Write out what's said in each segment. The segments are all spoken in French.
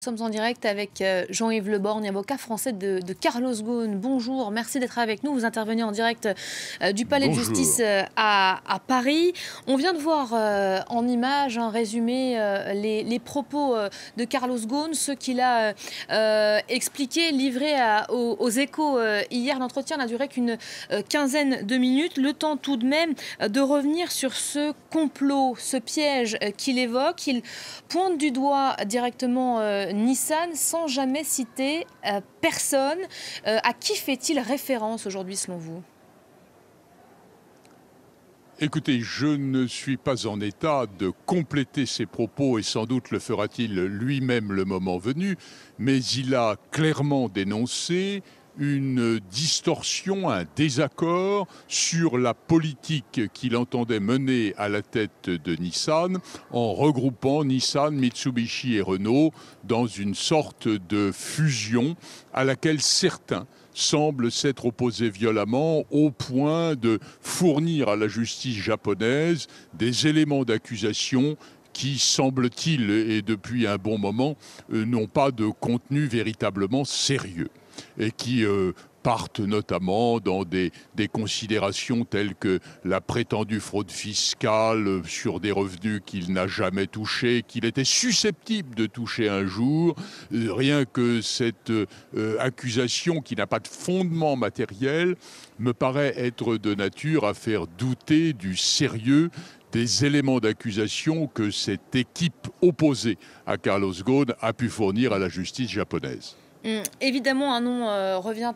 sommes en direct avec Jean-Yves Le Borgne, avocat français de Carlos Ghosn. Bonjour, merci d'être avec nous. Vous intervenez en direct du Palais de Justice à Paris. On vient de voir en images un résumé les propos de Carlos Ghosn, ceux qu'il a expliqués, livrés aux Échos hier. L'entretien n'a duré qu'une quinzaine de minutes. Le temps tout de même de revenir sur ce complot, ce piège qu'il évoque. Il pointe du doigt directement Nissan sans jamais citer personne. À qui fait-il référence aujourd'hui selon vous ? Écoutez, je ne suis pas en état de compléter ses propos et sans doute le fera-t-il lui-même le moment venu, mais il a clairement dénoncé une distorsion, un désaccord sur la politique qu'il entendait mener à la tête de Nissan en regroupant Nissan, Mitsubishi et Renault dans une sorte de fusion à laquelle certains semblent s'être opposés violemment au point de fournir à la justice japonaise des éléments d'accusation qui, semble-t-il, et depuis un bon moment, n'ont pas de contenu véritablement sérieux et qui partent notamment dans des considérations telles que la prétendue fraude fiscale sur des revenus qu'il n'a jamais touchés, qu'il était susceptible de toucher un jour. Rien que cette accusation qui n'a pas de fondement matériel me paraît être de nature à faire douter du sérieux des éléments d'accusation que cette équipe opposée à Carlos Ghosn a pu fournir à la justice japonaise. Évidemment, un nom revient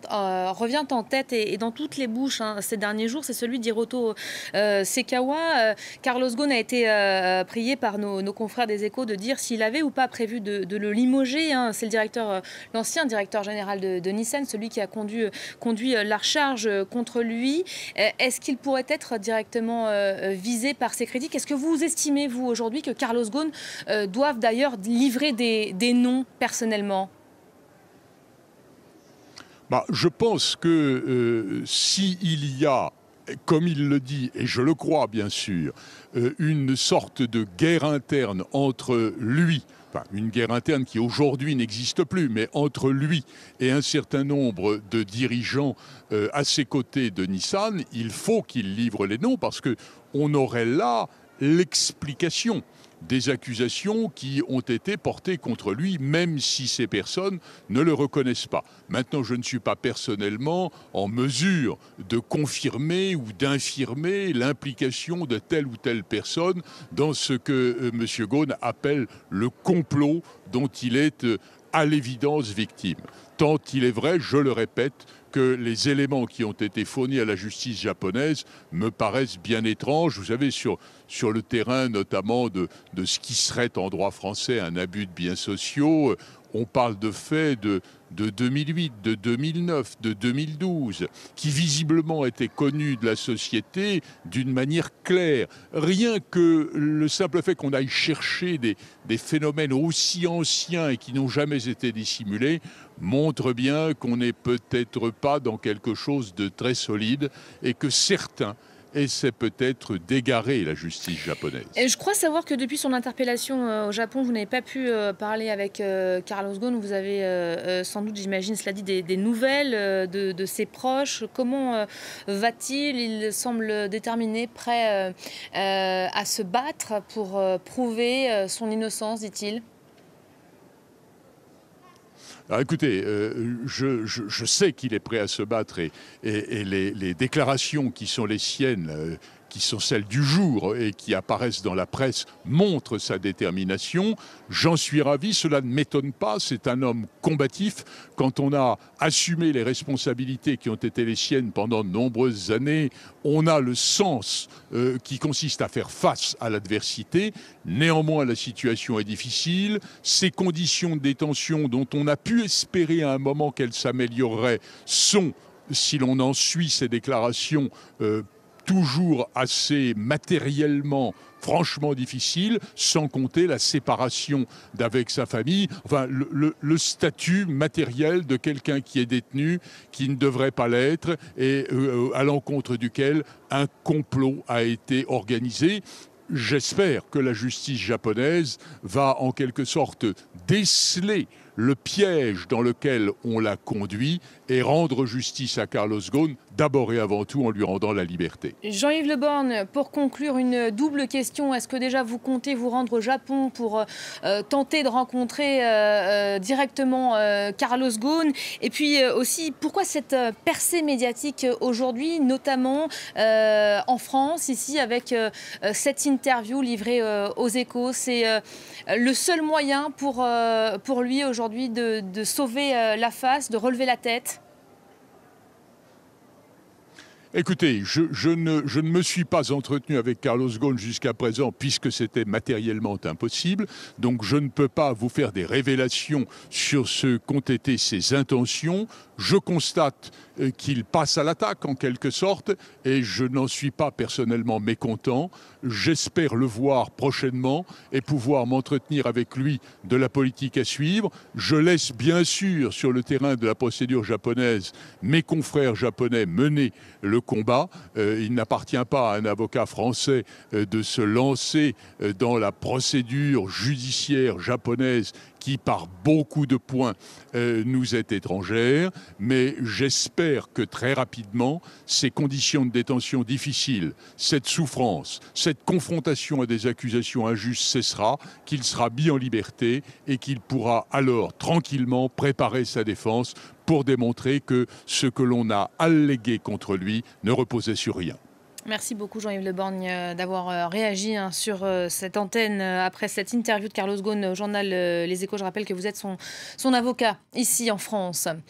en tête et dans toutes les bouches ces derniers jours, c'est celui d'Hiroto Sekawa. Carlos Ghosn a été prié par nos confrères des Échos de dire s'il avait ou pas prévu de le limoger. C'est l'ancien directeur général de Nissan, celui qui a conduit la recharge contre lui. Est-ce qu'il pourrait être directement visé par ces critiques ? Est-ce que vous estimez, vous, aujourd'hui, que Carlos Ghosn doive d'ailleurs livrer des noms personnellement ? Je pense que s'il y a, comme il le dit, et je le crois bien sûr, une sorte de guerre interne entre lui, une guerre interne qui aujourd'hui n'existe plus, mais entre lui et un certain nombre de dirigeants à ses côtés de Nissan, il faut qu'il livre les noms parce qu'on aurait là l'explication des accusations qui ont été portées contre lui, même si ces personnes ne le reconnaissent pas. Maintenant, je ne suis pas personnellement en mesure de confirmer ou d'infirmer l'implication de telle ou telle personne dans ce que M. Ghosn appelle le complot dont il est à l'évidence victime. Tant il est vrai, je le répète, que les éléments qui ont été fournis à la justice japonaise me paraissent bien étranges. Vous savez, sur le terrain notamment de ce qui serait en droit français un abus de biens sociaux, on parle de faits de 2008, de 2009, de 2012, qui visiblement étaient connus de la société d'une manière claire. Rien que le simple fait qu'on aille chercher des phénomènes aussi anciens et qui n'ont jamais été dissimulés montre bien qu'on n'est peut-être pas dans quelque chose de très solide et que certains essaie peut-être d'égarer la justice japonaise. Et je crois savoir que depuis son interpellation au Japon, vous n'avez pas pu parler avec Carlos Ghosn. Vous avez sans doute, j'imagine, cela dit, des nouvelles de ses proches. Comment va-t-il ? Il semble déterminé, prêt à se battre pour prouver son innocence, dit-il. Alors écoutez, je sais qu'il est prêt à se battre et les déclarations qui sont les siennes, qui sont celles du jour et qui apparaissent dans la presse, montrent sa détermination. J'en suis ravi, cela ne m'étonne pas. C'est un homme combatif. Quand on a assumé les responsabilités qui ont été les siennes pendant de nombreuses années, on a le sens qui consiste à faire face à l'adversité. Néanmoins, la situation est difficile. Ces conditions de détention dont on a pu espérer à un moment qu'elles s'amélioreraient sont, si l'on en suit ces déclarations, toujours assez matériellement franchement difficile, sans compter la séparation d'avec sa famille, enfin le statut matériel de quelqu'un qui est détenu, qui ne devrait pas l'être, et à l'encontre duquel un complot a été organisé. j'espère que la justice japonaise va en quelque sorte déceler le piège dans lequel on l'a conduit et rendre justice à Carlos Ghosn, d'abord et avant tout en lui rendant la liberté. Jean-Yves Le Borgne, pour conclure, une double question. Est-ce que déjà vous comptez vous rendre au Japon pour tenter de rencontrer directement Carlos Ghosn? Et puis aussi, pourquoi cette percée médiatique aujourd'hui, notamment en France, ici, avec cette interview livrée aux Échos? C'est le seul moyen pour lui aujourd'hui de sauver la face, de relever la tête? Écoutez, je ne me suis pas entretenu avec Carlos Ghosn jusqu'à présent puisque c'était matériellement impossible. Donc je ne peux pas vous faire des révélations sur ce qu'ont été ses intentions. Je constate qu'il passe à l'attaque en quelque sorte et je n'en suis pas personnellement mécontent. J'espère le voir prochainement et pouvoir m'entretenir avec lui de la politique à suivre. Je laisse bien sûr sur le terrain de la procédure japonaise mes confrères japonais mener le combat. Il n'appartient pas à un avocat français de se lancer dans la procédure judiciaire japonaise qui, par beaucoup de points, nous est étrangère. Mais j'espère que très rapidement, ces conditions de détention difficiles, cette souffrance, cette confrontation à des accusations injustes cessera, qu'il sera mis en liberté et qu'il pourra alors tranquillement préparer sa défense pour démontrer que ce que l'on a allégué contre lui ne reposait sur rien. Merci beaucoup Jean-Yves Le Borgne d'avoir réagi sur cette antenne après cette interview de Carlos Ghosn au journal Les Échos. Je rappelle que vous êtes son avocat ici en France.